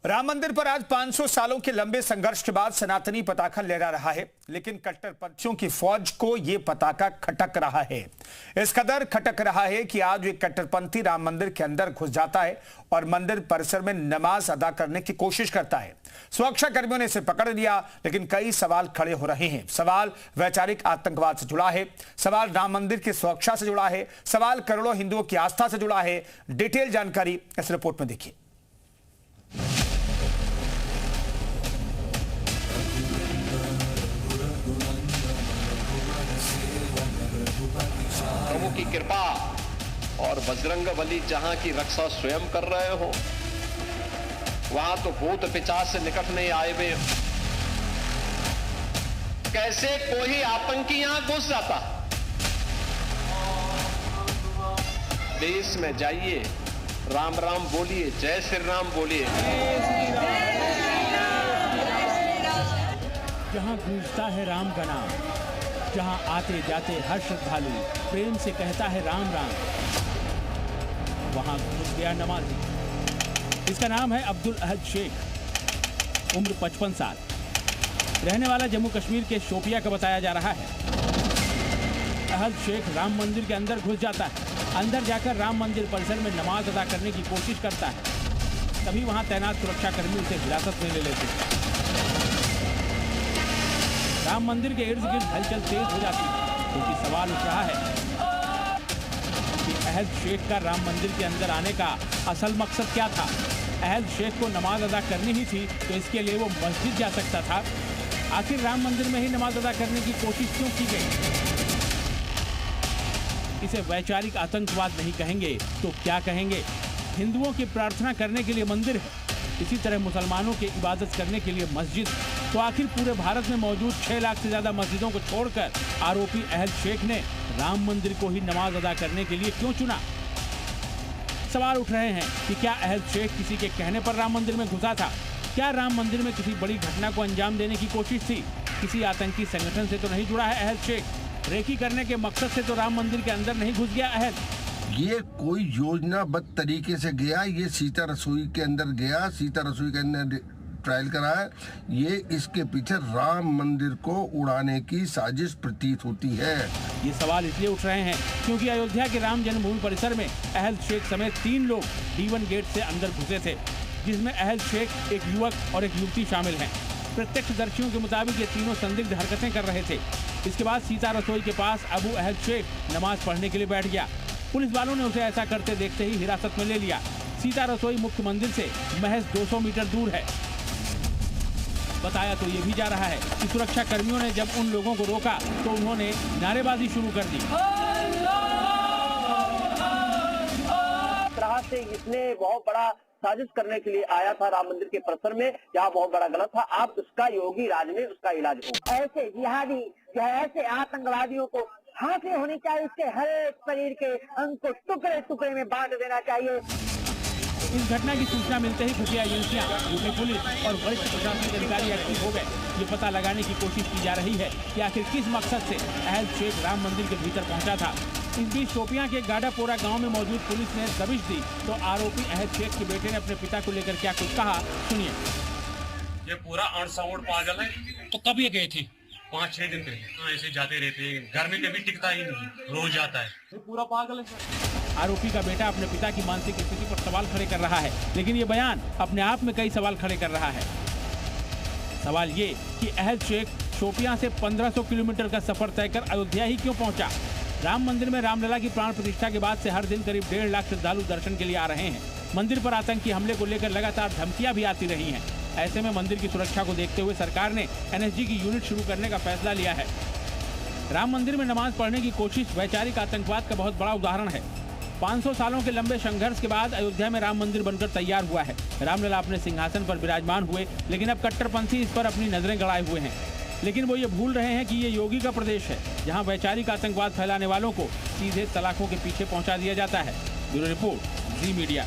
राम मंदिर पर आज 500 सालों के लंबे संघर्ष के बाद सनातनी पताका लहरा रहा है, लेकिन कट्टरपंथियों की फौज को यह पताका खटक रहा है। इस कदर खटक रहा है कि आज एक कट्टरपंथी राम मंदिर के अंदर घुस जाता है और मंदिर परिसर में नमाज अदा करने की कोशिश करता है। सुरक्षा कर्मियों ने इसे पकड़ लिया, लेकिन कई सवाल खड़े हो रहे हैं। सवाल वैचारिक आतंकवाद से जुड़ा है, सवाल राम मंदिर की सुरक्षा से जुड़ा है, सवाल करोड़ों हिंदुओं की आस्था से जुड़ा है। डिटेल जानकारी इस रिपोर्ट में देखिए। प्रभु की कृपा और बजरंगबली जहां की रक्षा स्वयं कर रहे हो, वहां तो भूत पिशाच से निकट नहीं आए हुए। कैसे कोई आतंकी यहां घुस जाता। देश में जाइए, राम राम बोलिए, जय श्री राम बोलिए। जहां गूंजता है राम का नाम, जहां आते जाते हर श्रद्धालु प्रेम से कहता है राम राम, वहां घुस गया नमाजी। इसका नाम है अब्दुल अहद शेख, उम्र 55 साल, रहने वाला जम्मू कश्मीर के शोपिया का बताया जा रहा है। अहद शेख राम मंदिर के अंदर घुस जाता है। अंदर जाकर राम मंदिर परिसर में नमाज अदा करने की कोशिश करता है। तभी वहां तैनात सुरक्षाकर्मी उसे हिरासत में ले लेते हैं। राम मंदिर के इर्द गिर्द हलचल तेज हो जाती है, क्योंकि सवाल उठ रहा है कि अहद शेख का राम मंदिर के अंदर आने का असल मकसद क्या था। अहद शेख को नमाज अदा करनी ही थी, तो इसके लिए वो मस्जिद जा सकता था। आखिर राम मंदिर में ही नमाज अदा करने की कोशिश क्यों की गई? इसे वैचारिक आतंकवाद नहीं कहेंगे तो क्या कहेंगे? हिंदुओं की प्रार्थना करने के लिए मंदिर है, इसी तरह मुसलमानों की इबादत करने के लिए मस्जिद। तो आखिर पूरे भारत में मौजूद 6 लाख से ज्यादा मस्जिदों को छोड़कर आरोपी अहद शेख ने राम मंदिर को ही नमाज अदा करने के लिए क्यों चुना? सवाल उठ रहे हैं कि क्या अहद शेख किसी के कहने पर राम मंदिर में घुसा था? क्या राम मंदिर में किसी बड़ी घटना को अंजाम देने की कोशिश थी? किसी आतंकी संगठन से तो नहीं जुड़ा है अहद शेख? रेकी करने के मकसद से तो राम मंदिर के अंदर नहीं घुस गया अहद। ये कोई योजनाबद्ध तरीके से गया, ये सीता रसोई के अंदर गया, सीता रसोई के अंदर ट्रायल कराया। ये इसके पीछे राम मंदिर को उड़ाने की साजिश प्रतीत होती है। ये सवाल इसलिए उठ रहे हैं क्योंकि अयोध्या के राम जन्मभूमि परिसर में अहद शेख समेत 3 लोग D1 गेट से अंदर घुसे थे, जिसमें अहद शेख, एक युवक और एक युवती शामिल हैं। प्रत्यक्षदर्शियों के मुताबिक ये तीनों संदिग्ध हरकतें कर रहे थे। इसके बाद सीता रसोई के पास अबू अहद शेख नमाज पढ़ने के लिए बैठ गया। पुलिस वालों ने उसे ऐसा करते देखते ही हिरासत में ले लिया। सीता रसोई मुख्य मंदिर से महज 200 मीटर दूर है। बताया तो ये भी जा रहा है कि सुरक्षा कर्मियों ने जब उन लोगों को रोका तो उन्होंने नारेबाजी शुरू कर दी। तरह से इसने बहुत बड़ा साजिश करने के लिए आया था राम मंदिर के परिसर में, यहाँ बहुत बड़ा गलत था। आप उसका योगी राज में उसका इलाज हो। ऐसे जिहादी, ऐसे आतंकवादियों को फांसी होनी चाहिए। इसके हर एक शरीर के अंग को टुकड़े टुकड़े में बांट देना चाहिए। इस घटना की सूचना मिलते ही खुफिया एजेंसियां, यूपी पुलिस और वरिष्ठ प्रशासनिक अधिकारी एक्टिव हो गए। ये पता लगाने की कोशिश की जा रही है कि आखिर किस मकसद से अहद शेख राम मंदिर के भीतर पहुंचा था। इस बीच शोपियां के गाडापोरा गांव में मौजूद पुलिस ने दबिश दी तो आरोपी अहद शेख के बेटे ने अपने पिता को लेकर क्या कुछ कहा, सुनिए। ये पूरा अणसाउंड पागल है। तो कब ये गए थे? 5-6 दिन पहले। ऐसे जाते रहते हैं, घर में कभी टिकता ही नहीं, रोज जाता है। ये पूरा पागल है। आरोपी का बेटा अपने पिता की मानसिक स्थिति पर सवाल खड़े कर रहा है, लेकिन ये बयान अपने आप में कई सवाल खड़े कर रहा है। सवाल ये कि अहद शेख शोपियां से 1500 किलोमीटर का सफर तय कर अयोध्या ही क्यों पहुंचा? राम मंदिर में रामलला की प्राण प्रतिष्ठा के बाद से हर दिन करीब 1.5 लाख श्रद्धालु दर्शन के लिए आ रहे हैं। मंदिर पर आतंकी हमले को लेकर लगातार धमकियां भी आती रही हैं। ऐसे में मंदिर की सुरक्षा को देखते हुए सरकार ने NSG की यूनिट शुरू करने का फैसला लिया है। राम मंदिर में नमाज पढ़ने की कोशिश वैचारिक आतंकवाद का बहुत बड़ा उदाहरण है। 500 सालों के लंबे संघर्ष के बाद अयोध्या में राम मंदिर बनकर तैयार हुआ है। रामलला अपने सिंहासन पर विराजमान हुए, लेकिन अब कट्टरपंथी इस पर अपनी नजरें गड़ाए हुए हैं। लेकिन वो ये भूल रहे हैं कि ये योगी का प्रदेश है, जहां वैचारिक आतंकवाद फैलाने वालों को सीधे सलाखों के पीछे पहुंचा दिया जाता है। ब्यूरो रिपोर्ट, जी मीडिया।